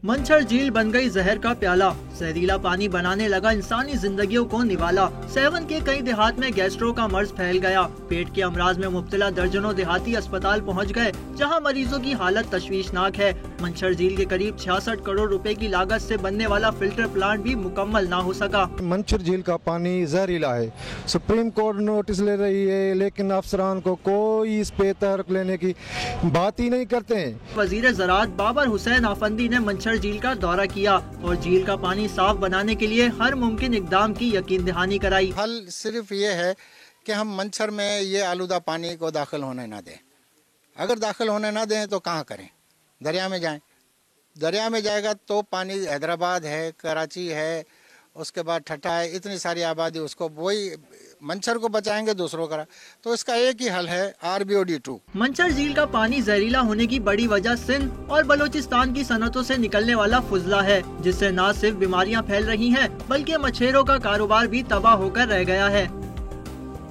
منچھر جھیل بن گئی زہر کا پیالہ، زہریلا پانی بنانے لگا انسانی زندگیوں کو نوالا۔ سیون کے کئی دیہات میں گیسٹرو کا مرض پھیل گیا، پیٹ کے امراض میں مبتلا درجنوں دیہاتی اسپتال پہنچ گئے جہاں مریضوں کی حالت تشویشناک ہے۔ منچھر جھیل کے قریب 66 کروڑ روپے کی لاگت سے بننے والا فلٹر پلانٹ بھی مکمل نہ ہو سکا۔ منچھر جھیل کا پانی زہریلا ہے، سپریم کورٹ نوٹس لے رہی ہے لیکن افسران کو کوئی اس پہ تحرک لینے کی بات ہی نہیں کرتے ہیں۔ وزیر زراعت بابر حسین آفندی نے منچھر جھیل کا دورہ کیا اور جھیل کا پانی صاف بنانے کے لیے ہر ممکن اقدام کی یقین دہانی کرائی۔ حل صرف یہ ہے کہ ہم منچھر میں یہ آلودہ پانی کو داخل ہونے نہ دیں۔ اگر داخل ہونے نہ دیں تو کہاں کریں؟ دریا میں جائیں۔ دریا میں جائے گا تو پانی حیدرآباد ہے، کراچی ہے، اس کے بعد ٹھٹھا ہے، اتنی ساری آبادی، اس کو وہی منچھر کو بچائیں گے دوسروں کا، تو اس کا ایک ہی حل ہے RBOD2۔ منچھر جھیل کا پانی زہریلا ہونے کی بڑی وجہ سندھ اور بلوچستان کی صنعتوں سے نکلنے والا فضلہ ہے، جس سے نہ صرف بیماریاں پھیل رہی ہیں بلکہ مچھیروں کا کاروبار بھی تباہ ہو کر رہ گیا ہے۔